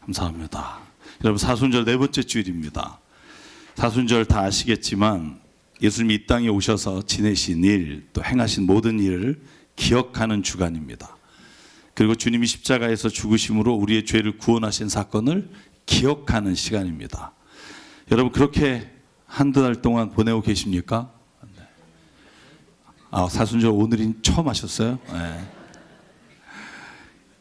감사합니다. 여러분, 사순절 네 번째 주일입니다. 사순절 다 아시겠지만 예수님이 이 땅에 오셔서 지내신 일, 또 행하신 모든 일을 기억하는 주간입니다. 그리고 주님이 십자가에서 죽으심으로 우리의 죄를 구원하신 사건을 기억하는 시간입니다. 여러분, 그렇게 한두 달 동안 보내고 계십니까? 사순절 오늘이 처음 하셨어요? 네.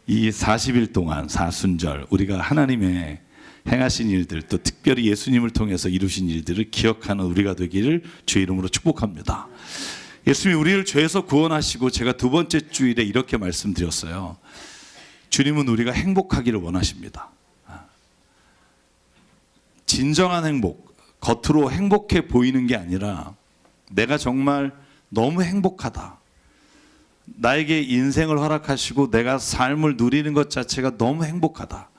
이 40일 동안 사순절 우리가 하나님의 행하신 일들, 또 특별히 예수님을 통해서 이루신 일들을 기억하는 우리가 되기를 주의 이름으로 축복합니다. 예수님이 우리를 죄에서 구원하시고, 제가 두 번째 주일에 이렇게 말씀드렸어요. 주님은 우리가 행복하기를 원하십니다. 진정한 행복, 겉으로 행복해 보이는 게 아니라 내가 정말 너무 행복하다, 나에게 인생을 허락하시고 내가 삶을 누리는 것 자체가 너무 행복하다,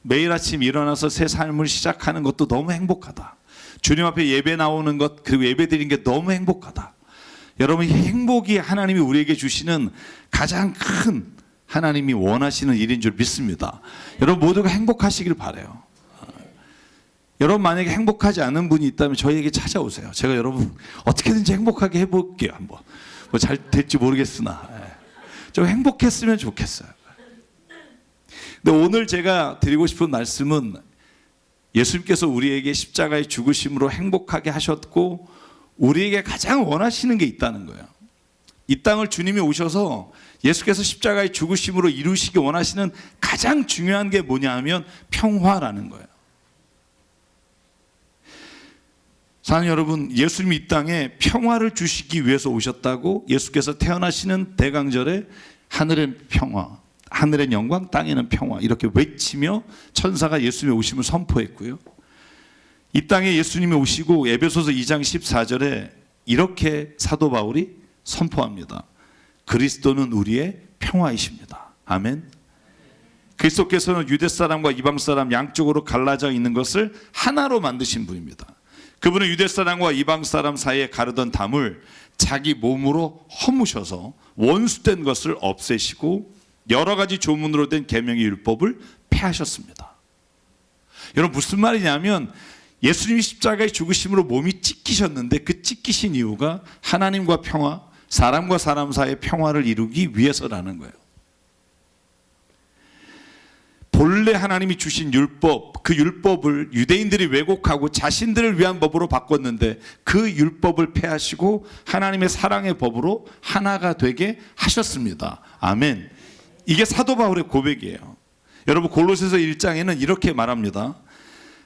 매일 아침 일어나서 새 삶을 시작하는 것도 너무 행복하다, 주님 앞에 예배 나오는 것, 그리고 예배 드리는 게 너무 행복하다. 여러분, 이 행복이 하나님이 우리에게 주시는 가장 큰, 하나님이 원하시는 일인 줄 믿습니다. 여러분 모두가 행복하시길 바라요. 여러분 만약에 행복하지 않은 분이 있다면 저희에게 찾아오세요. 제가 여러분 어떻게든지 행복하게 해볼게요. 한번 뭐 잘 될지 모르겠으나 좀 행복했으면 좋겠어요. 근데 오늘 제가 드리고 싶은 말씀은, 예수님께서 우리에게 십자가의 죽으심으로 행복하게 하셨고 우리에게 가장 원하시는 게 있다는 거예요. 이 땅을 주님이 오셔서 예수께서 십자가의 죽으심으로 이루시기 원하시는 가장 중요한 게 뭐냐 하면 평화라는 거예요. 사랑하는 여러분, 예수님이 이 땅에 평화를 주시기 위해서 오셨다고 예수께서 태어나시는 대강절에 하늘의 평화, 하늘의 영광, 땅에는 평화, 이렇게 외치며 천사가 예수님의 오심을 선포했고요. 이 땅에 예수님이 오시고 에베소서 2장 14절에 이렇게 사도 바울이 선포합니다. 그리스도는 우리의 평화이십니다. 아멘. 그리스도께서는 유대 사람과 이방 사람 양쪽으로 갈라져 있는 것을 하나로 만드신 분입니다. 그분은 유대 사람과 이방 사람 사이에 가르던 담을 자기 몸으로 허무셔서 원수된 것을 없애시고 여러 가지 조문으로 된 계명의 율법을 폐하셨습니다. 여러분, 무슨 말이냐면 예수님이 십자가의 죽으심으로 몸이 찢기셨는데 그 찢기신 이유가 하나님과 평화, 사람과 사람 사이의 평화를 이루기 위해서라는 거예요. 본래 하나님이 주신 율법, 그 율법을 유대인들이 왜곡하고 자신들을 위한 법으로 바꿨는데 그 율법을 폐하시고 하나님의 사랑의 법으로 하나가 되게 하셨습니다. 아멘. 이게 사도 바울의 고백이에요. 여러분, 골로새서 1장에는 이렇게 말합니다.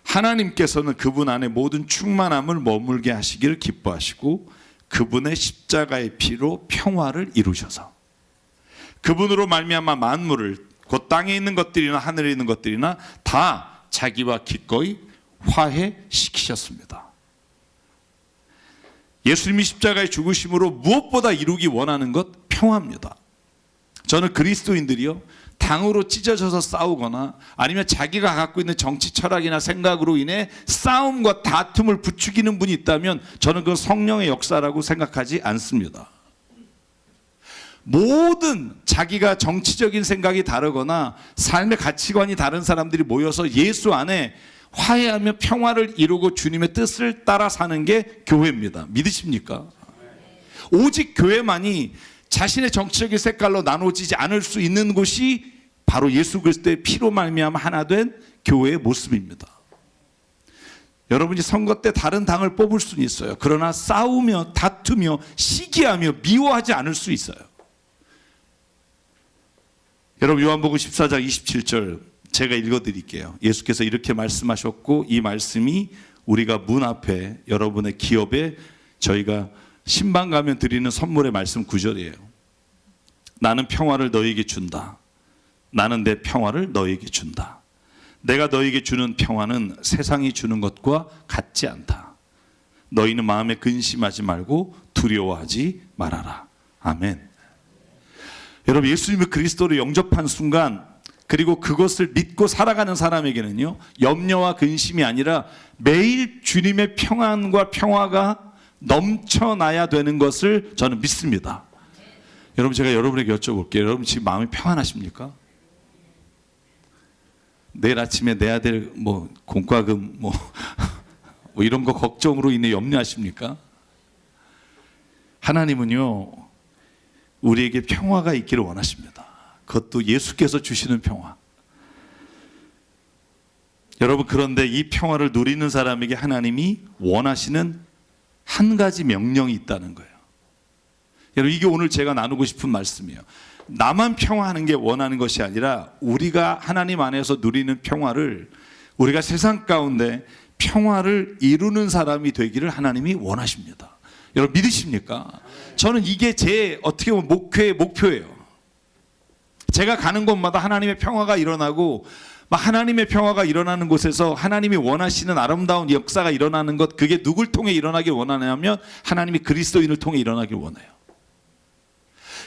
하나님께서는 그분 안에 모든 충만함을 머물게 하시기를 기뻐하시고 그분의 십자가의 피로 평화를 이루셔서 그분으로 말미암아 만물을, 곧 땅에 있는 것들이나 하늘에 있는 것들이나 다 자기와 기꺼이 화해시키셨습니다. 예수님이 십자가의 죽으심으로 무엇보다 이루기 원하는 것, 평화입니다. 저는 그리스도인들이요, 당으로 찢어져서 싸우거나 아니면 자기가 갖고 있는 정치 철학이나 생각으로 인해 싸움과 다툼을 부추기는 분이 있다면 저는 그건 성령의 역사라고 생각하지 않습니다. 모든 자기가 정치적인 생각이 다르거나 삶의 가치관이 다른 사람들이 모여서 예수 안에 화해하며 평화를 이루고 주님의 뜻을 따라 사는 게 교회입니다. 믿으십니까? 오직 교회만이 자신의 정치적인 색깔로 나눠지지 않을 수 있는 곳이 바로 예수 그리스도의 피로 말미암아 하나 된 교회의 모습입니다. 여러분이 선거 때 다른 당을 뽑을 수는 있어요. 그러나 싸우며 다투며 시기하며 미워하지 않을 수 있어요. 여러분, 요한복음 14장 27절 제가 읽어드릴게요. 예수께서 이렇게 말씀하셨고 이 말씀이 우리가 문 앞에, 여러분의 기업에 저희가 신방 가면 드리는 선물의 말씀 9절이에요. 나는 평화를 너희에게 준다. 나는 내 평화를 너희에게 준다. 내가 너희에게 주는 평화는 세상이 주는 것과 같지 않다. 너희는 마음에 근심하지 말고 두려워하지 말아라. 아멘. 여러분, 예수님이 그리스도를 영접한 순간, 그리고 그것을 믿고 살아가는 사람에게는요, 염려와 근심이 아니라 매일 주님의 평안과 평화가 넘쳐나야 되는 것을 저는 믿습니다. 여러분, 제가 여러분에게 여쭤볼게요. 여러분 지금 마음이 평안하십니까? 내일 아침에 내야 될 뭐 공과금 뭐 이런 거 걱정으로 인해 염려하십니까? 하나님은요, 우리에게 평화가 있기를 원하십니다. 그것도 예수께서 주시는 평화. 여러분, 그런데 이 평화를 누리는 사람에게 하나님이 원하시는 한 가지 명령이 있다는 거예요. 여러분, 이게 오늘 제가 나누고 싶은 말씀이에요. 나만 평화하는 게 원하는 것이 아니라 우리가 하나님 안에서 누리는 평화를, 우리가 세상 가운데 평화를 이루는 사람이 되기를 하나님이 원하십니다. 여러분, 믿으십니까? 저는 이게 제 어떻게 보면 목표예요. 제가 가는 곳마다 하나님의 평화가 일어나고, 하나님의 평화가 일어나는 곳에서 하나님이 원하시는 아름다운 역사가 일어나는 것, 그게 누굴 통해 일어나길 원하냐면 하나님이 그리스도인을 통해 일어나길 원해요.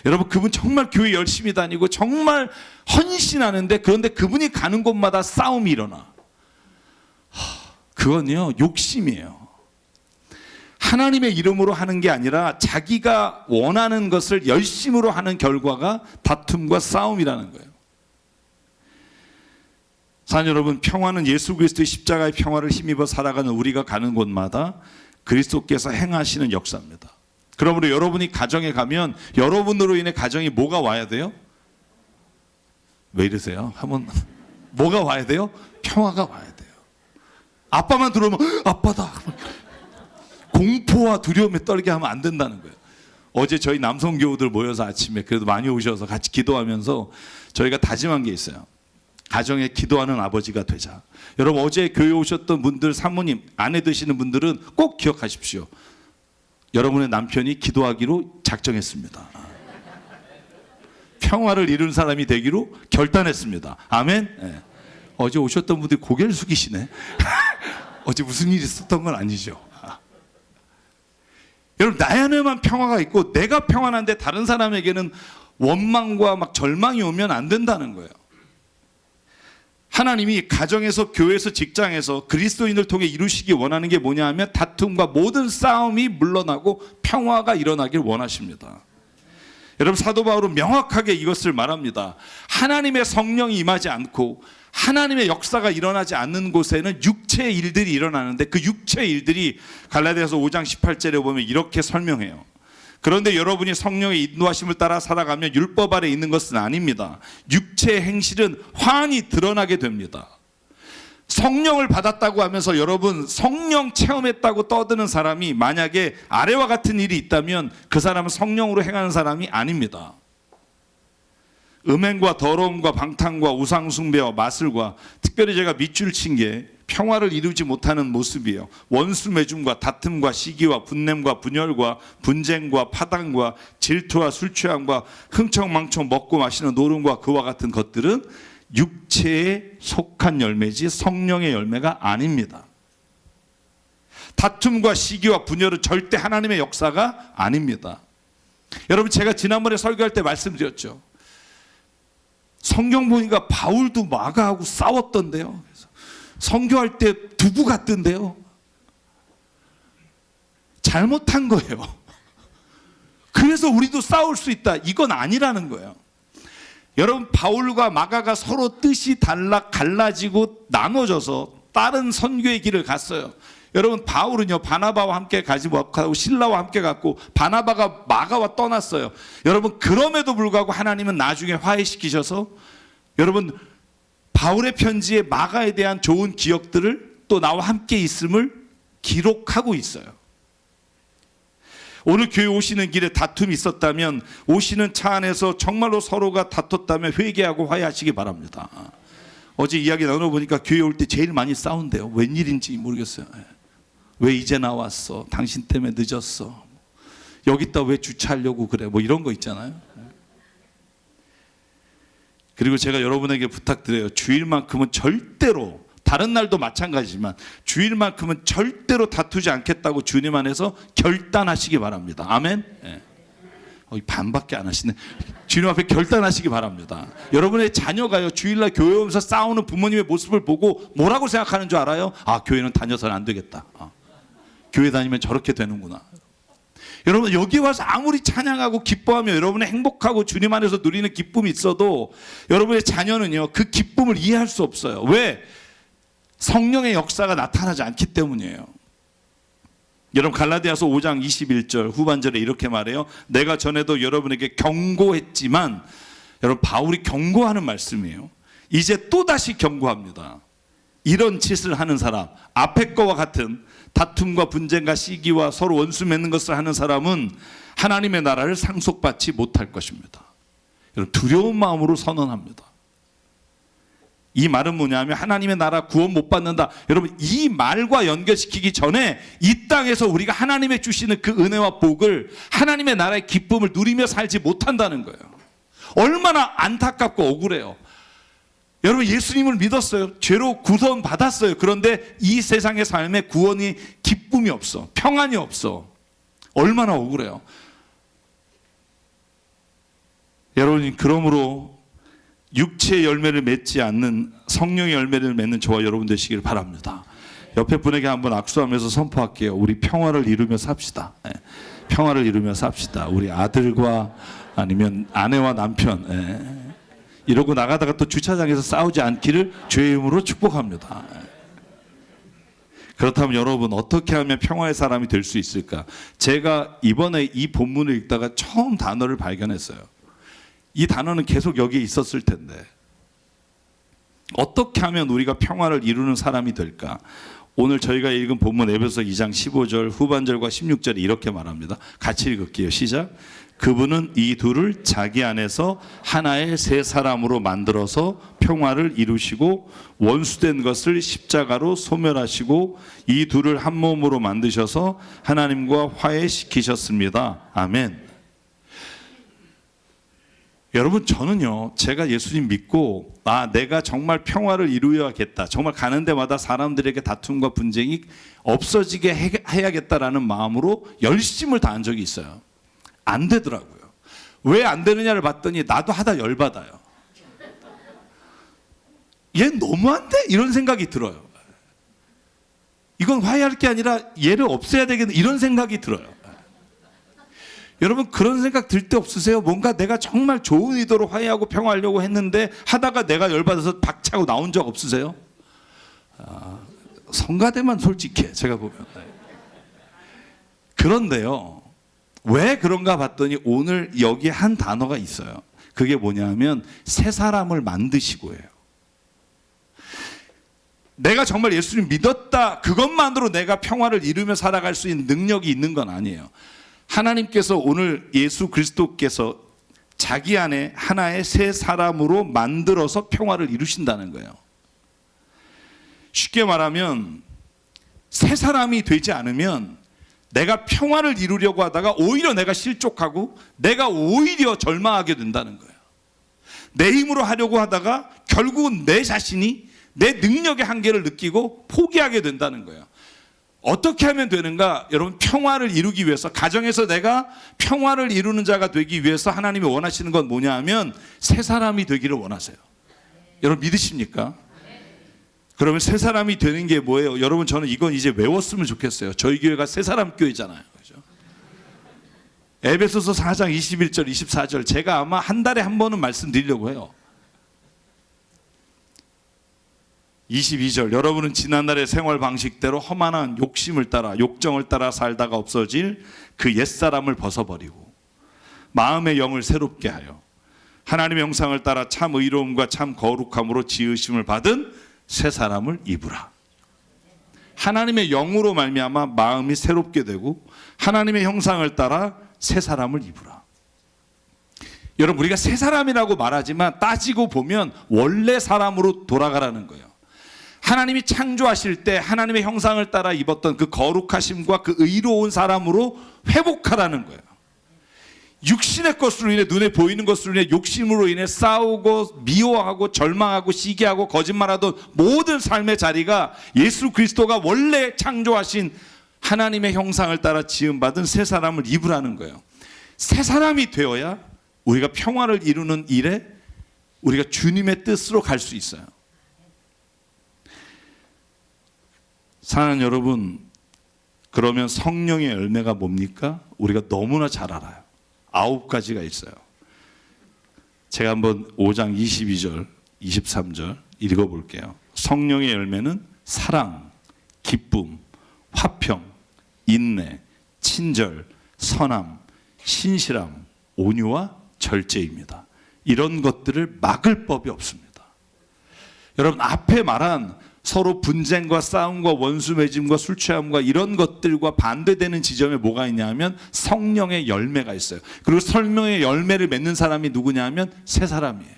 여러분, 그분 정말 교회 열심히 다니고 정말 헌신하는데, 그런데 그분이 가는 곳마다 싸움이 일어나. 그건요, 욕심이에요. 하나님의 이름으로 하는 게 아니라 자기가 원하는 것을 열심으로 하는 결과가 다툼과 싸움이라는 거예요. 사랑 여러분, 평화는 예수 그리스도의 십자가의 평화를 힘입어 살아가는 우리가 가는 곳마다 그리스도께서 행하시는 역사입니다. 그러므로 여러분이 가정에 가면 여러분으로 인해 가정이 뭐가 와야 돼요? 왜 이러세요? 한번 뭐가 와야 돼요? 평화가 와야 돼요. 아빠만 들어오면 아빠다, 공포와 두려움에 떨게 하면 안 된다는 거예요. 어제 저희 남성 교우들 모여서 아침에 그래도 많이 오셔서 같이 기도하면서 저희가 다짐한 게 있어요. 가정에 기도하는 아버지가 되자. 여러분, 어제 교회 오셨던 분들, 사모님, 아내 되시는 분들은 꼭 기억하십시오. 여러분의 남편이 기도하기로 작정했습니다. 평화를 이룬 사람이 되기로 결단했습니다. 아멘. 네. 어제 오셨던 분들이 고개를 숙이시네. 어제 무슨 일이 있었던 건 아니죠. 여러분, 나 안에만 평화가 있고 내가 평안한데 다른 사람에게는 원망과 막 절망이 오면 안 된다는 거예요. 하나님이 가정에서, 교회에서, 직장에서 그리스도인을 통해 이루시기 원하는 게 뭐냐 하면 다툼과 모든 싸움이 물러나고 평화가 일어나길 원하십니다. 여러분, 사도 바울은 명확하게 이것을 말합니다. 하나님의 성령이 임하지 않고 하나님의 역사가 일어나지 않는 곳에는 육체의 일들이 일어나는데, 그 육체의 일들이 갈라디아서 5장 18절에 보면 이렇게 설명해요. 그런데 여러분이 성령의 인도하심을 따라 살아가면 율법 아래 있는 것은 아닙니다. 육체의 행실은 환히 드러나게 됩니다. 성령을 받았다고 하면서 여러분 성령 체험했다고 떠드는 사람이 만약에 아래와 같은 일이 있다면 그 사람은 성령으로 행하는 사람이 아닙니다. 음행과 더러움과 방탕과 우상숭배와 마술과, 특별히 제가 밑줄 친 게 평화를 이루지 못하는 모습이에요. 원수 매중과 다툼과 시기와 분냄과 분열과 분쟁과 파당과 질투와 술 취함과 흥청망청 먹고 마시는 노름과 그와 같은 것들은 육체에 속한 열매지 성령의 열매가 아닙니다. 다툼과 시기와 분열은 절대 하나님의 역사가 아닙니다. 여러분, 제가 지난번에 설교할 때 말씀드렸죠. 성경 보니까 바울도 마가하고 싸웠던데요. 그래서 선교할 때 두부 같던데요. 잘못한 거예요. 그래서 우리도 싸울 수 있다, 이건 아니라는 거예요. 여러분, 바울과 마가가 서로 뜻이 갈라지고 나눠져서 다른 선교의 길을 갔어요. 여러분, 바울은요 바나바와 함께 가지 못하고 실라와 함께 갔고, 바나바가 마가와 떠났어요. 여러분, 그럼에도 불구하고 하나님은 나중에 화해시키셔서 여러분 바울의 편지에 마가에 대한 좋은 기억들을 또 나와 함께 있음을 기록하고 있어요. 오늘 교회 오시는 길에 다툼이 있었다면, 오시는 차 안에서 정말로 서로가 다퉜다면 회개하고 화해하시기 바랍니다. 어제 이야기 나눠보니까 교회 올 때 제일 많이 싸운대요. 웬일인지 모르겠어요. 왜 이제 나왔어? 당신 때문에 늦었어. 여기다 왜 주차하려고 그래? 뭐 이런 거 있잖아요. 그리고 제가 여러분에게 부탁드려요. 주일만큼은 절대로, 다른 날도 마찬가지지만 주일만큼은 절대로 다투지 않겠다고 주님 안에서 결단하시기 바랍니다. 아멘. 네. 반밖에 안 하시네. 주님 앞에 결단하시기 바랍니다. 여러분의 자녀가요 주일날 교회 오면서 싸우는 부모님의 모습을 보고 뭐라고 생각하는 줄 알아요? 아, 교회는 다녀서는 안 되겠다. 교회 다니면 저렇게 되는구나. 여러분 여기 와서 아무리 찬양하고 기뻐하며 여러분의 행복하고 주님 안에서 누리는 기쁨이 있어도 여러분의 자녀는요 그 기쁨을 이해할 수 없어요. 왜? 성령의 역사가 나타나지 않기 때문이에요. 여러분 갈라디아서 5장 21절 후반절에 이렇게 말해요. 내가 전에도 여러분에게 경고했지만, 여러분 바울이 경고하는 말씀이에요. 이제 또다시 경고합니다. 이런 짓을 하는 사람, 앞의 거와 같은 다툼과 분쟁과 시기와 서로 원수 맺는 것을 하는 사람은 하나님의 나라를 상속받지 못할 것입니다. 여러분 두려운 마음으로 선언합니다. 이 말은 뭐냐면 하나님의 나라 구원 못 받는다. 여러분 이 말과 연결시키기 전에 이 땅에서 우리가 하나님의 주시는 그 은혜와 복을, 하나님의 나라의 기쁨을 누리며 살지 못한다는 거예요. 얼마나 안타깝고 억울해요. 여러분 예수님을 믿었어요. 죄로 구원 받았어요. 그런데 이 세상의 삶에 구원이, 기쁨이 없어, 평안이 없어. 얼마나 억울해요. 여러분 그러므로 육체의 열매를 맺지 않는 성령의 열매를 맺는 저와 여러분 되시기를 바랍니다. 옆에 분에게 한번 악수하면서 선포할게요. 우리 평화를 이루며 삽시다. 평화를 이루며 삽시다. 우리 아들과 아니면 아내와 남편, 이러고 나가다가 또 주차장에서 싸우지 않기를 주의 이름으로 축복합니다. 그렇다면 여러분 어떻게 하면 평화의 사람이 될 수 있을까? 제가 이번에 이 본문을 읽다가 처음 단어를 발견했어요. 이 단어는 계속 여기에 있었을 텐데 어떻게 하면 우리가 평화를 이루는 사람이 될까? 오늘 저희가 읽은 본문 에베소 2장 15절 후반절과 16절이 이렇게 말합니다. 같이 읽을게요. 시작. 그분은 이 둘을 자기 안에서 하나의 새 사람으로 만들어서 평화를 이루시고 원수된 것을 십자가로 소멸하시고 이 둘을 한 몸으로 만드셔서 하나님과 화해시키셨습니다. 아멘. 여러분 저는요 제가 예수님 믿고 내가 정말 평화를 이루어야겠다, 정말 가는 데마다 사람들에게 다툼과 분쟁이 없어지게 해야겠다라는 마음으로 열심을 다한 적이 있어요. 안 되더라고요. 왜 안 되느냐를 봤더니 나도 하다 열받아요. 얘 너무한데? 이런 생각이 들어요. 이건 화해할 게 아니라 얘를 없애야 되겠네 이런 생각이 들어요. 여러분 그런 생각 들 때 없으세요? 뭔가 내가 정말 좋은 의도로 화해하고 평화하려고 했는데 하다가 내가 열받아서 박차고 나온 적 없으세요? 성가대만 솔직해 제가 보면. 그런데요 왜 그런가 봤더니 오늘 여기에 한 단어가 있어요. 그게 뭐냐면 새 사람을 만드시고예요. 내가 정말 예수님 믿었다 그것만으로 내가 평화를 이루며 살아갈 수 있는 능력이 있는 건 아니에요. 하나님께서 오늘 예수 그리스도께서 자기 안에 하나의 새 사람으로 만들어서 평화를 이루신다는 거예요. 쉽게 말하면 새 사람이 되지 않으면 내가 평화를 이루려고 하다가 오히려 내가 실족하고 내가 오히려 절망하게 된다는 거예요. 내 힘으로 하려고 하다가 결국은 내 자신이 내 능력의 한계를 느끼고 포기하게 된다는 거예요. 어떻게 하면 되는가? 여러분 평화를 이루기 위해서, 가정에서 내가 평화를 이루는 자가 되기 위해서 하나님이 원하시는 건 뭐냐 하면 새 사람이 되기를 원하세요. 여러분 믿으십니까? 그러면 새 사람이 되는 게 뭐예요? 여러분 저는 이건 이제 외웠으면 좋겠어요. 저희 교회가 새 사람 교회잖아요. 그죠? 에베소서 4장 21절 24절 제가 아마 한 달에 한 번은 말씀드리려고 해요. 22절 여러분은 지난날의 생활 방식대로 험한한 욕심을 따라 욕정을 따라 살다가 없어질 그 옛사람을 벗어버리고 마음의 영을 새롭게 하여 하나님의 형상을 따라 참 의로움과 참 거룩함으로 지으심을 받은 새 사람을 입으라. 하나님의 영으로 말미암아 마음이 새롭게 되고 하나님의 형상을 따라 새 사람을 입으라. 여러분 우리가 새 사람이라고 말하지만 따지고 보면 원래 사람으로 돌아가라는 거예요. 하나님이 창조하실 때 하나님의 형상을 따라 입었던 그 거룩하심과 그 의로운 사람으로 회복하라는 거예요. 육신의 것으로 인해 눈에 보이는 것으로 인해 욕심으로 인해 싸우고 미워하고 절망하고 시기하고 거짓말하던 모든 삶의 자리가 예수 그리스도가 원래 창조하신 하나님의 형상을 따라 지음받은 새 사람을 입으라는 거예요. 새 사람이 되어야 우리가 평화를 이루는 일에 우리가 주님의 뜻으로 갈 수 있어요. 사랑하는 여러분, 그러면 성령의 열매가 뭡니까? 우리가 너무나 잘 알아요. 9가지가 있어요. 제가 한번 5장 22절, 23절 읽어볼게요. 성령의 열매는 사랑, 기쁨, 화평, 인내, 친절, 선함, 신실함, 온유와 절제입니다. 이런 것들을 막을 법이 없습니다. 여러분, 앞에 말한 서로 분쟁과 싸움과 원수 맺음과 술 취함과 이런 것들과 반대되는 지점에 뭐가 있냐면 성령의 열매가 있어요. 그리고 성령의 열매를 맺는 사람이 누구냐면 세 사람이에요.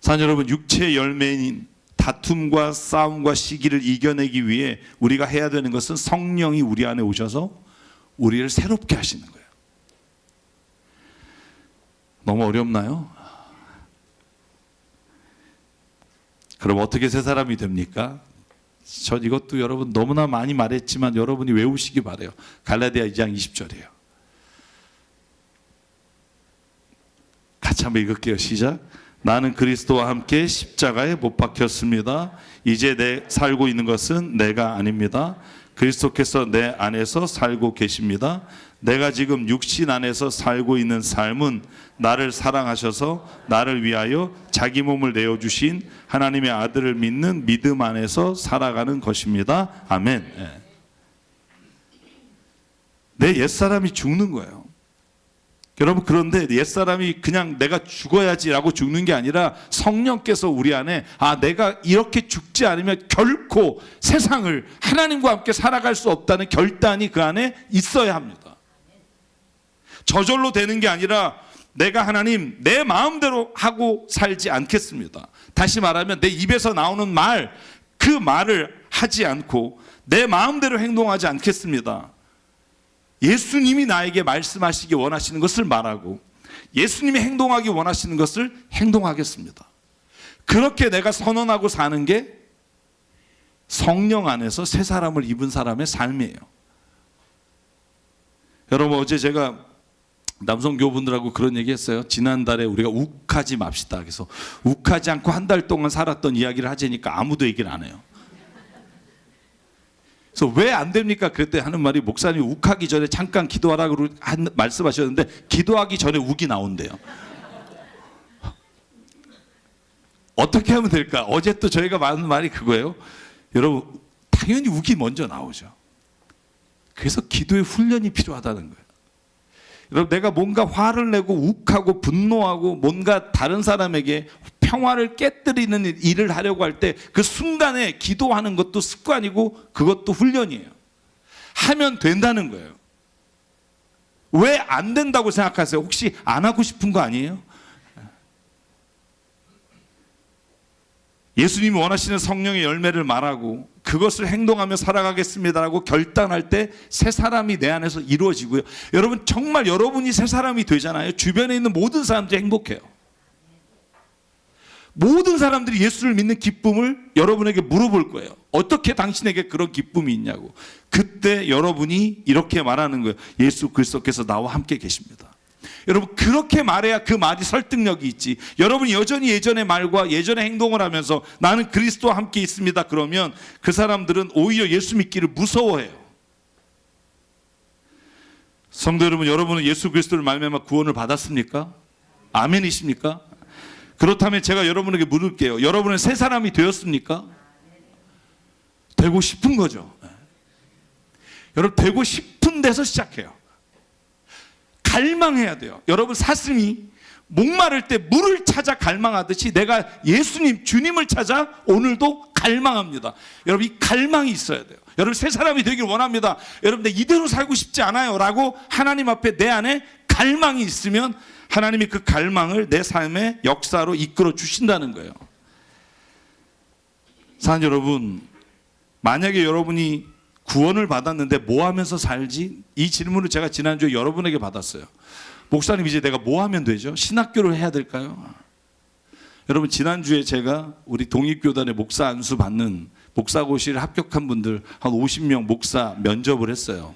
사랑 여러분, 육체의 열매인 다툼과 싸움과 시기를 이겨내기 위해 우리가 해야 되는 것은 성령이 우리 안에 오셔서 우리를 새롭게 하시는 거예요. 너무 어렵나요? 그럼 어떻게 새 사람이 됩니까? 전 이것도 여러분 너무나 많이 말했지만 여러분이 외우시기 바라요. 갈라디아 2장 20절이에요. 같이 한번 읽을게요. 시작. 나는 그리스도와 함께 십자가에 못 박혔습니다. 이제 내 살고 있는 것은 내가 아닙니다. 그리스도께서 내 안에서 살고 계십니다. 내가 지금 육신 안에서 살고 있는 삶은 나를 사랑하셔서 나를 위하여 자기 몸을 내어주신 하나님의 아들을 믿는 믿음 안에서 살아가는 것입니다. 아멘. 내 옛사람이 죽는 거예요. 여러분, 그런데 옛사람이 그냥 내가 죽어야지라고 죽는 게 아니라 성령께서 우리 안에 내가 이렇게 죽지 않으면 결코 세상을 하나님과 함께 살아갈 수 없다는 결단이 그 안에 있어야 합니다. 저절로 되는 게 아니라 내가 하나님 내 마음대로 하고 살지 않겠습니다. 다시 말하면 내 입에서 나오는 말, 그 말을 하지 않고 내 마음대로 행동하지 않겠습니다. 예수님이 나에게 말씀하시기 원하시는 것을 말하고 예수님이 행동하기 원하시는 것을 행동하겠습니다. 그렇게 내가 선언하고 사는 게 성령 안에서 새 사람을 입은 사람의 삶이에요. 여러분, 어제 제가 남성교분들하고 그런 얘기 했어요. 지난달에 우리가 욱하지 맙시다. 그래서 욱하지 않고 한 달 동안 살았던 이야기를 하자니까 아무도 얘기를 안 해요. 그래서 왜 안 됩니까? 그랬더니 하는 말이, 목사님이 욱하기 전에 잠깐 기도하라고 말씀하셨는데 기도하기 전에 욱이 나온대요. 어떻게 하면 될까? 어제 또 저희가 하는 말이 그거예요. 여러분, 당연히 욱이 먼저 나오죠. 그래서 기도의 훈련이 필요하다는 거예요. 여러분, 내가 뭔가 화를 내고 욱하고 분노하고 뭔가 다른 사람에게 평화를 깨뜨리는 일을 하려고 할 때 그 순간에 기도하는 것도 습관이고 그것도 훈련이에요. 하면 된다는 거예요. 왜 안 된다고 생각하세요? 혹시 안 하고 싶은 거 아니에요? 예수님이 원하시는 성령의 열매를 말하고 그것을 행동하며 살아가겠습니다라고 결단할 때 새 사람이 내 안에서 이루어지고요. 여러분, 정말 여러분이 새 사람이 되잖아요. 주변에 있는 모든 사람들이 행복해요. 모든 사람들이 예수를 믿는 기쁨을 여러분에게 물어볼 거예요. 어떻게 당신에게 그런 기쁨이 있냐고. 그때 여러분이 이렇게 말하는 거예요. 예수 그리스도께서 나와 함께 계십니다. 여러분, 그렇게 말해야 그 말이 설득력이 있지. 여러분이 여전히 예전의 말과 예전의 행동을 하면서 나는 그리스도와 함께 있습니다 그러면 그 사람들은 오히려 예수 믿기를 무서워해요. 성도 여러분, 여러분은 예수 그리스도를 말미암아 구원을 받았습니까? 아멘이십니까? 그렇다면 제가 여러분에게 물을게요. 여러분은 새 사람이 되었습니까? 되고 싶은 거죠. 여러분, 되고 싶은 데서 시작해요. 갈망해야 돼요. 여러분, 사슴이 목마를 때 물을 찾아 갈망하듯이 내가 예수님, 주님을 찾아 오늘도 갈망합니다. 여러분, 이 갈망이 있어야 돼요. 여러분, 새 사람이 되길 원합니다. 여러분, 내 이대로 살고 싶지 않아요 라고 하나님 앞에 내 안에 갈망이 있으면 하나님이 그 갈망을 내 삶의 역사로 이끌어 주신다는 거예요. 사랑 여러분, 만약에 여러분이 구원을 받았는데 뭐 하면서 살지? 이 질문을 제가 지난주에 여러분에게 받았어요. 목사님, 이제 내가 뭐 하면 되죠? 신학교를 해야 될까요? 여러분, 지난주에 제가 우리 독립교단의 목사 안수 받는 목사고시를 합격한 분들 한 50명 목사 면접을 했어요.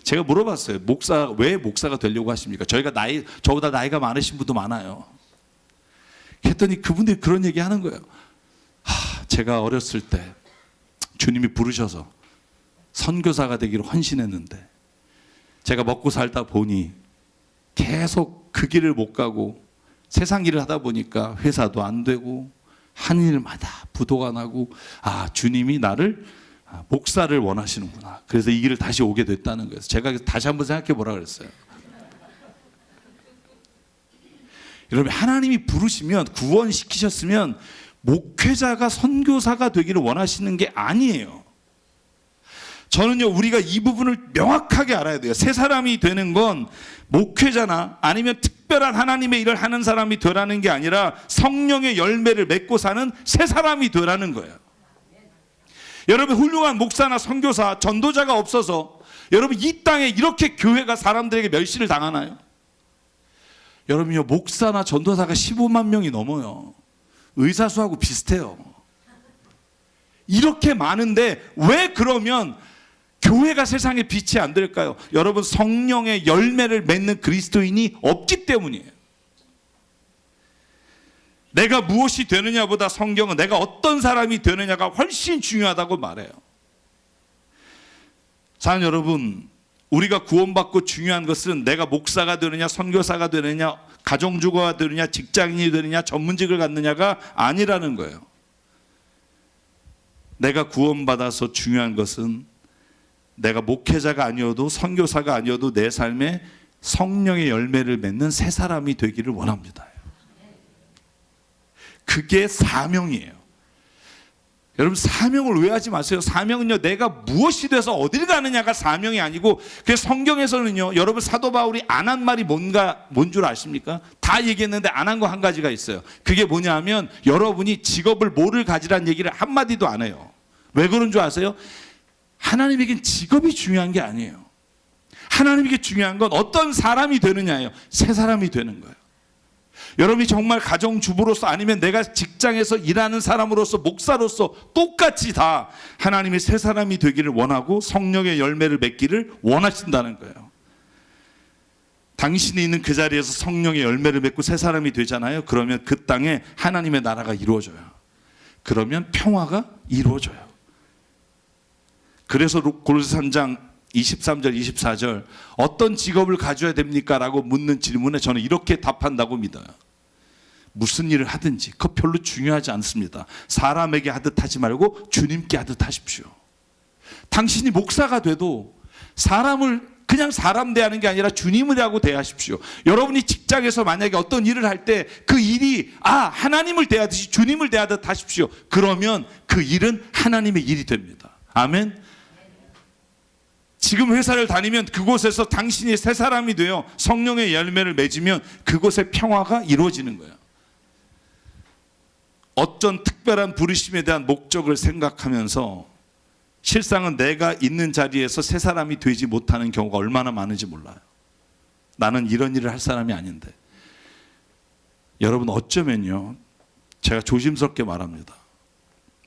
제가 물어봤어요. 왜 목사가 되려고 하십니까? 저보다 나이가 많으신 분도 많아요. 그랬더니 그분들이 그런 얘기 하는 거예요. 제가 어렸을 때 주님이 부르셔서 선교사가 되기로 헌신했는데 제가 먹고 살다 보니 계속 그 길을 못 가고 세상 일을 하다 보니까 회사도 안 되고 하는 일마다 부도가 나고 주님이 나를 목사를 원하시는구나. 그래서 이 길을 다시 오게 됐다는 거예요. 제가 다시 한번 생각해 보라 그랬어요. 여러분, 하나님이 부르시면, 구원시키셨으면 목회자가 선교사가 되기를 원하시는 게 아니에요. 저는요, 우리가 이 부분을 명확하게 알아야 돼요. 새 사람이 되는 건 목회자나 아니면 특별한 하나님의 일을 하는 사람이 되라는 게 아니라 성령의 열매를 맺고 사는 새 사람이 되라는 거예요. 여러분, 훌륭한 목사나 선교사, 전도자가 없어서 여러분 이 땅에 이렇게 교회가 사람들에게 멸시를 당하나요? 여러분요, 목사나 전도사가 15만 명이 넘어요. 의사 수하고 비슷해요. 이렇게 많은데 왜 그러면 교회가 세상에 빛이 안 될까요? 여러분, 성령의 열매를 맺는 그리스도인이 없기 때문이에요. 내가 무엇이 되느냐보다 성경은 내가 어떤 사람이 되느냐가 훨씬 중요하다고 말해요. 사랑하는 여러분, 우리가 구원받고 중요한 것은 내가 목사가 되느냐, 선교사가 되느냐, 가정주부가 되느냐, 직장인이 되느냐, 전문직을 갖느냐가 아니라는 거예요. 내가 구원받아서 중요한 것은 내가 목회자가 아니어도 선교사가 아니어도 내 삶에 성령의 열매를 맺는 새 사람이 되기를 원합니다. 그게 사명이에요. 여러분, 사명을 오해하지 마세요. 사명은요, 내가 무엇이 돼서 어딜 가느냐가 사명이 아니고, 그래서 성경에서는요, 여러분, 사도 바울이 안 한 말이 뭔 줄 아십니까? 다 얘기했는데 안 한 거 한 가지가 있어요. 그게 뭐냐면 여러분이 직업을 뭐를 가지라는 얘기를 한마디도 안 해요. 왜 그런 줄 아세요? 하나님에겐 직업이 중요한 게 아니에요. 하나님에게 중요한 건 어떤 사람이 되느냐예요. 새 사람이 되는 거예요. 여러분이 정말 가정주부로서 아니면 내가 직장에서 일하는 사람으로서 목사로서 똑같이 다 하나님의 새 사람이 되기를 원하고 성령의 열매를 맺기를 원하신다는 거예요. 당신이 있는 그 자리에서 성령의 열매를 맺고 새 사람이 되잖아요. 그러면 그 땅에 하나님의 나라가 이루어져요. 그러면 평화가 이루어져요. 그래서 골로새 3장 23절 24절 어떤 직업을 가져야 됩니까? 라고 묻는 질문에 저는 이렇게 답한다고 믿어요. 무슨 일을 하든지 그거 별로 중요하지 않습니다. 사람에게 하듯 하지 말고 주님께 하듯 하십시오. 당신이 목사가 돼도 사람을 그냥 사람 대하는 게 아니라 주님을 대하고 대하십시오. 여러분이 직장에서 만약에 어떤 일을 할 때 그 일이 하나님을 대하듯이 주님을 대하듯 하십시오. 그러면 그 일은 하나님의 일이 됩니다. 아멘. 지금 회사를 다니면 그곳에서 당신이 새 사람이 되어 성령의 열매를 맺으면 그곳에 평화가 이루어지는 거예요. 어떤 특별한 부르심에 대한 목적을 생각하면서 실상은 내가 있는 자리에서 새 사람이 되지 못하는 경우가 얼마나 많은지 몰라요. 나는 이런 일을 할 사람이 아닌데. 여러분, 어쩌면요, 제가 조심스럽게 말합니다.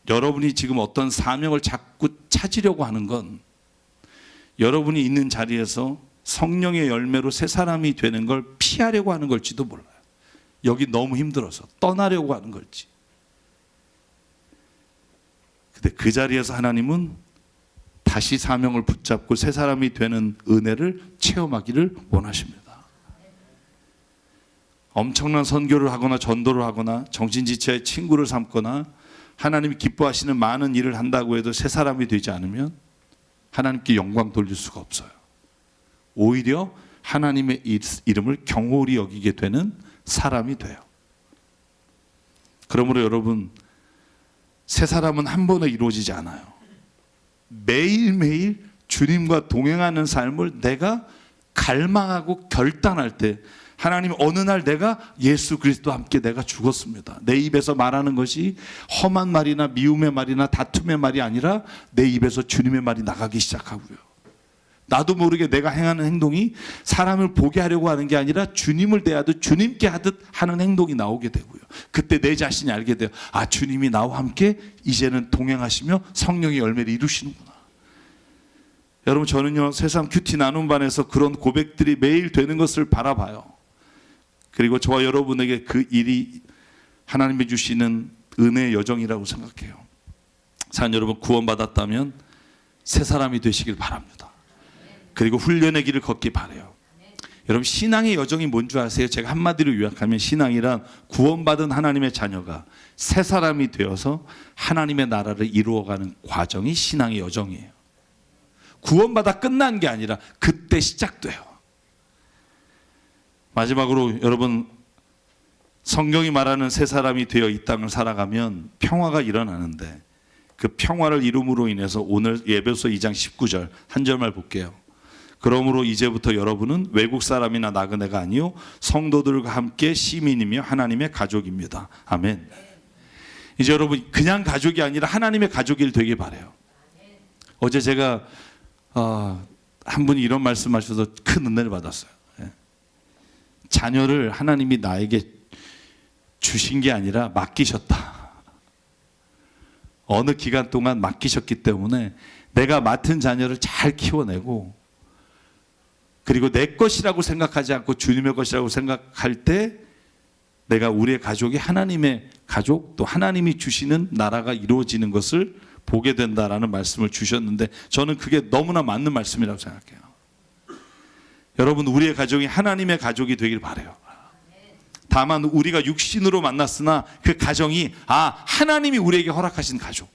여러분이 지금 어떤 사명을 자꾸 찾으려고 하는 건 여러분이 있는 자리에서 성령의 열매로 새 사람이 되는 걸 피하려고 하는 걸지도 몰라요. 여기 너무 힘들어서 떠나려고 하는 걸지. 근데 그 자리에서 하나님은 다시 사명을 붙잡고 새 사람이 되는 은혜를 체험하기를 원하십니다. 엄청난 선교를 하거나 전도를 하거나 정신지체의 친구를 삼거나 하나님이 기뻐하시는 많은 일을 한다고 해도 새 사람이 되지 않으면 하나님께 영광 돌릴 수가 없어요. 오히려 하나님의 이름을 경홀히 여기게 되는 사람이 돼요. 그러므로 여러분, 새 사람은 한 번에 이루어지지 않아요. 매일매일 주님과 동행하는 삶을 내가 갈망하고 결단할 때 하나님, 어느 날 내가 예수 그리스도와 함께 내가 죽었습니다. 내 입에서 말하는 것이 험한 말이나 미움의 말이나 다툼의 말이 아니라 내 입에서 주님의 말이 나가기 시작하고요. 나도 모르게 내가 행하는 행동이 사람을 보게 하려고 하는 게 아니라 주님을 대하듯 주님께 하듯 하는 행동이 나오게 되고요. 그때 내 자신이 알게 돼요. 주님이 나와 함께 이제는 동행하시며 성령의 열매를 이루시는구나. 여러분, 저는요, 새삼 큐티 나눔반에서 그런 고백들이 매일 되는 것을 바라봐요. 그리고 저와 여러분에게 그 일이 하나님이 주시는 은혜의 여정이라고 생각해요. 사랑 여러분, 구원받았다면 새 사람이 되시길 바랍니다. 그리고 훈련의 길을 걷기 바라요. 여러분, 신앙의 여정이 뭔 줄 아세요? 제가 한마디로 요약하면 신앙이란 구원받은 하나님의 자녀가 새 사람이 되어서 하나님의 나라를 이루어가는 과정이 신앙의 여정이에요. 구원받아 끝난 게 아니라 그때 시작돼요. 마지막으로 여러분, 성경이 말하는 새 사람이 되어 이 땅을 살아가면 평화가 일어나는데, 그 평화를 이룸으로 인해서 오늘 에베소 2장 19절 한 절만 볼게요. 그러므로 이제부터 여러분은 외국 사람이나 나그네가 아니요 성도들과 함께 시민이며 하나님의 가족입니다. 아멘. 이제 여러분, 그냥 가족이 아니라 하나님의 가족이 되길 바라요. 어제 제가 한 분이 이런 말씀하셔서 큰 은혜를 받았어요. 자녀를 하나님이 나에게 주신 게 아니라 맡기셨다. 어느 기간 동안 맡기셨기 때문에 내가 맡은 자녀를 잘 키워내고, 그리고 내 것이라고 생각하지 않고 주님의 것이라고 생각할 때 내가 우리의 가족이 하나님의 가족, 또 하나님이 주시는 나라가 이루어지는 것을 보게 된다라는 말씀을 주셨는데, 저는 그게 너무나 맞는 말씀이라고 생각해요. 여러분, 우리의 가족이 하나님의 가족이 되길 바라요. 다만 우리가 육신으로 만났으나 그 가정이 하나님이 우리에게 허락하신 가족,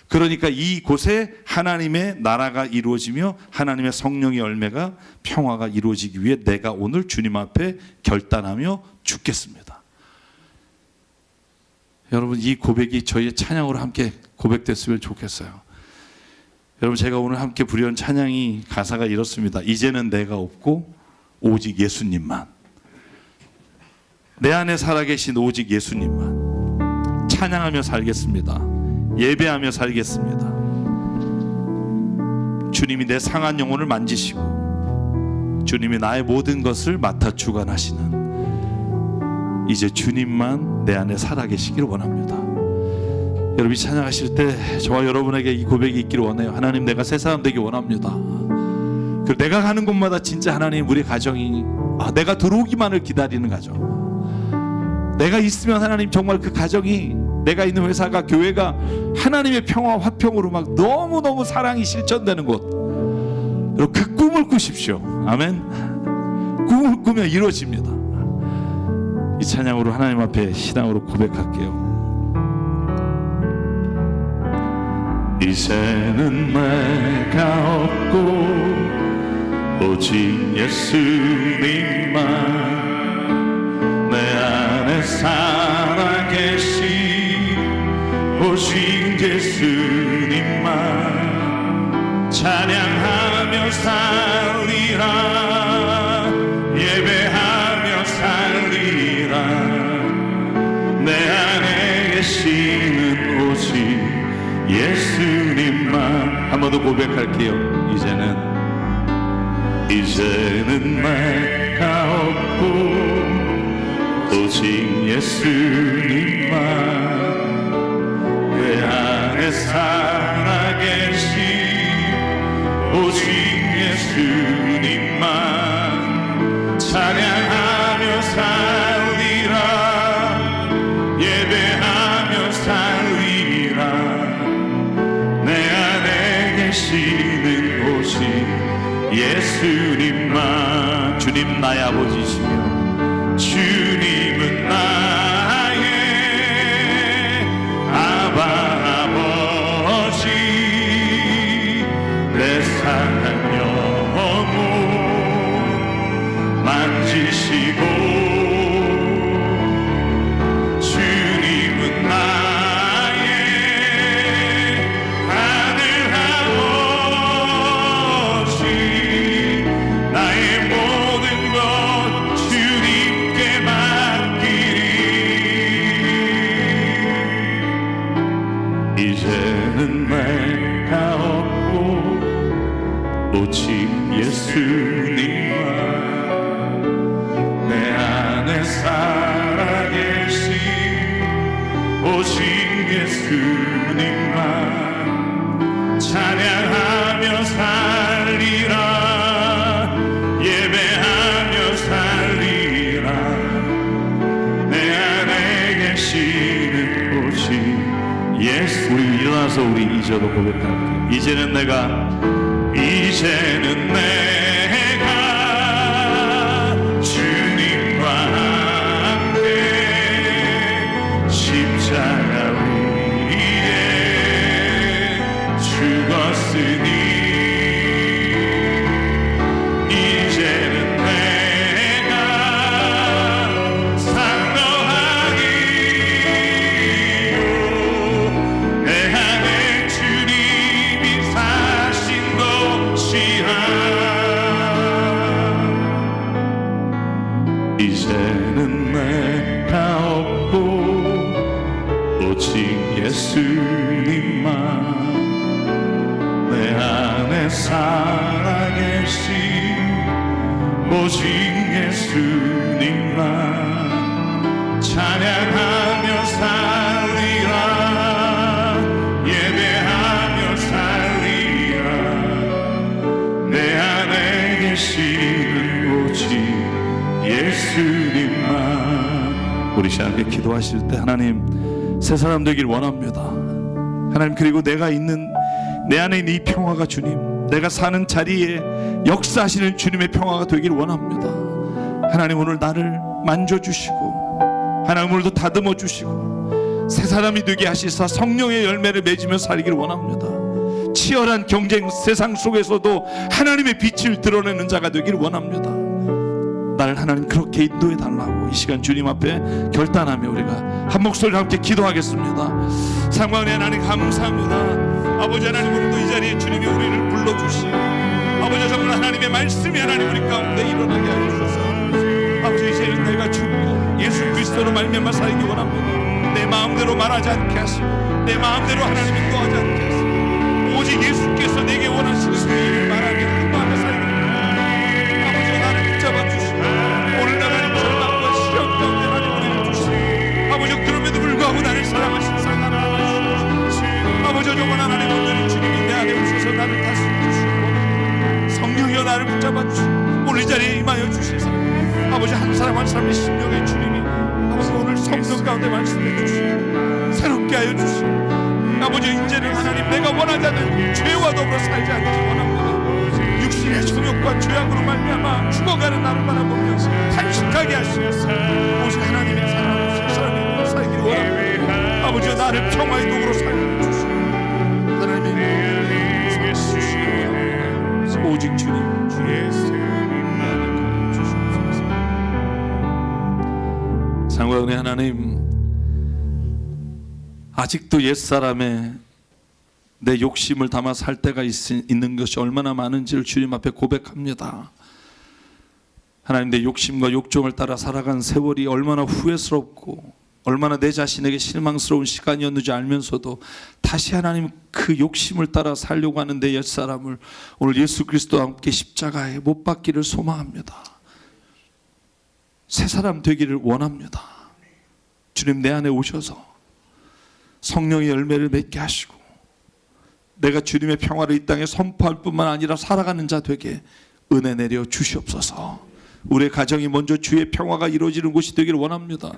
그러니까 이곳에 하나님의 나라가 이루어지며 하나님의 성령의 열매가, 평화가 이루어지기 위해 내가 오늘 주님 앞에 결단하며 죽겠습니다. 여러분, 이 고백이 저희의 찬양으로 함께 고백됐으면 좋겠어요. 여러분, 제가 오늘 함께 부르는 찬양이 가사가 이렇습니다. 이제는 내가 없고 오직 예수님만, 내 안에 살아계신 오직 예수님만 찬양하며 살겠습니다. 예배하며 살겠습니다. 주님이 내 상한 영혼을 만지시고 주님이 나의 모든 것을 맡아 주관하시는 이제 주님만 내 안에 살아계시기를 원합니다. 여러분이 찬양하실 때 저와 여러분에게 이 고백이 있기를 원해요. 하나님, 내가 새 사람 되기 원합니다. 그리고 내가 가는 곳마다 진짜 하나님, 우리 가정이 내가 들어오기만을 기다리는 가정, 내가 있으면 하나님 정말 그 가정이, 내가 있는 회사가, 교회가 하나님의 평화 화평으로 막 너무너무 사랑이 실천되는 곳, 여러분, 그 꿈을 꾸십시오. 아멘. 꿈을 꾸면 이루어집니다. 이 찬양으로 하나님 앞에 신앙으로 고백할게요. 이제는 내가 없고 오직 예수님만, 내 안에 살아계신 오직 예수님만 찬양하며 살리라, 예배하며 살리라. 내 안에 계시는 오직 예수님만. 한 번 더 고백할게요. 이제는 내가 없고 오직 예수님만, 내 안에 살아계신 오직 예수님만 찬양하며 살리라, 예배하며 살리라. 내 안에 계시는 오직 예수님만. 주님 나의 아버지시며 주님은 나의 아버지, 내 상한 영혼 만지시고, 주님은 나의 하늘 아버지, 나의 모든 것 주님께 맡기리. 이제는 내가 없고 오직 예수님만, 내 안에 살아계신 오직 예수님만 찬양하며 살리라, 예배하며 살리라. 내 안에 계시는 오직 예수. 우리 일어나서 우리 2절로 고백할게요. 이제는 내가 주님과 함께 십자가 위에 죽었으니 이제는 내가 상노하기요 내 안에 주님이 사신 것이야. 이제는 내가 없고 오직 예수님만 내 안에 살아계신 오직 예수님만 찬양하며 살리라 예배하며 살리라 내 안에 계시는 오직 예수님만. 우리 시간에 기도하실 때 하나님 새 사람 되길 원합니다. 하나님 그리고 내가 있는 내 안에 있는 이 평화가 주님 내가 사는 자리에 역사하시는 주님의 평화가 되길 원합니다. 하나님 오늘 나를 만져주시고 하나님 오늘도 다듬어 주시고 새 사람이 되게 하시사 성령의 열매를 맺으며 살기를 원합니다. 치열한 경쟁 세상 속에서도 하나님의 빛을 드러내는 자가 되길 원합니다. 나를 하나님 그렇게 인도해 달라고 이 시간 주님 앞에 결단하며 우리가 한 목소리로 함께 기도하겠습니다. 상관의 하나님 감사합니다. 아버지 하나님 오늘도 이 자리에 주님이 우리를 불러주시고 아버지 정말 하나님의 말씀이 하나님 우리 가운데 일어나게 하여 주소서. 아버지 이제는 내가 죽고 예수 그리스도로 말미암아 살기 원합니다. 내 마음대로 말하지 않게 하시고 내 마음대로 하나님 인도하지 않게 하시고 오직 예수께서 내게 원하시는 그 일을 말하게 인도하며 살기 원합니다. 아버지가 나를 붙잡아 주시고 오늘 나라는 절망과 시험 가운데 하나님 우리를 주시고 아버지 그럼에도 불구하고 나를 사랑하신 사랑하는 하나님 아버지 정말 하나님 오늘 주님이 내 안에 오셔서 나를 다스려 주시고 성령이여 나를 붙잡아 주시고 오늘 이 자리에 임하여 주시사 아버지 한 사람 한 사람의 심령의 주님이 아버지 오늘 성령 가운데 말씀해 주시고 새롭게 하여 주시고 아버지 이제는 하나님 내가 원하지 않는 죄와 더불어 살지 않기 원합니다. 육신의 정욕과 죄악으로 말미암아 죽어가는 나를 바라보며 탄식하게 하시면서 오직 하나님의 사랑으로 사람이 살기를 원합니다. 아버지여 나를 평화의 도구로 살게 주시고 하나님의 주시옵소서. 오직 주님 주의 세임을 주시옵소서. 상관의 하나님 아직도 옛사람의 내 욕심을 담아 살 때가 있는 것이 얼마나 많은지를 주님 앞에 고백합니다. 하나님 내 욕심과 욕정을 따라 살아간 세월이 얼마나 후회스럽고 얼마나 내 자신에게 실망스러운 시간이었는지 알면서도 다시 하나님 그 욕심을 따라 살려고 하는 내 옛사람을 오늘 예수 그리스도와 함께 십자가에 못 박기를 소망합니다. 새 사람 되기를 원합니다. 주님 내 안에 오셔서 성령의 열매를 맺게 하시고 내가 주님의 평화를 이 땅에 선포할 뿐만 아니라 살아가는 자 되게 은혜 내려 주시옵소서. 우리의 가정이 먼저 주의 평화가 이루어지는 곳이 되기를 원합니다.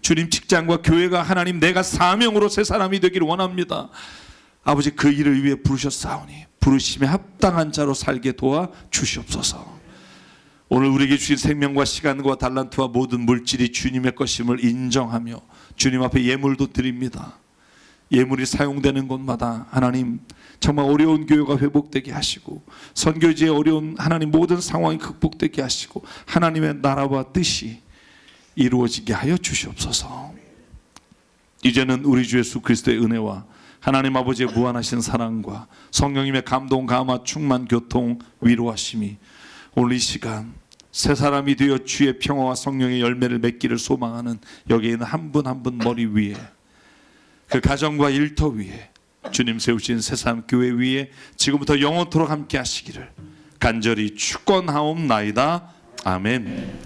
주님 직장과 교회가 하나님 내가 사명으로 새 사람이 되기를 원합니다. 아버지 그 일을 위해 부르셨사오니 부르심에 합당한 자로 살게 도와 주시옵소서. 오늘 우리에게 주신 생명과 시간과 달란트와 모든 물질이 주님의 것임을 인정하며 주님 앞에 예물도 드립니다. 예물이 사용되는 곳마다 하나님 정말 어려운 교회가 회복되게 하시고 선교지의 어려운 하나님 모든 상황이 극복되게 하시고 하나님의 나라와 뜻이 이루어지게 하여 주시옵소서. 이제는 우리 주 예수 그리스도의 은혜와 하나님 아버지의 무한하신 사랑과 성령님의 감동, 감화, 충만, 교통, 위로하심이 오늘 이 시간 새 사람이 되어 주의 평화와 성령의 열매를 맺기를 소망하는 여기 있는 한 분 한 분 머리 위에 그 가정과 일터 위에 주님 세우신 새삼 교회 위에 지금부터 영원토록 함께 하시기를 간절히 축원하옵나이다. 아멘.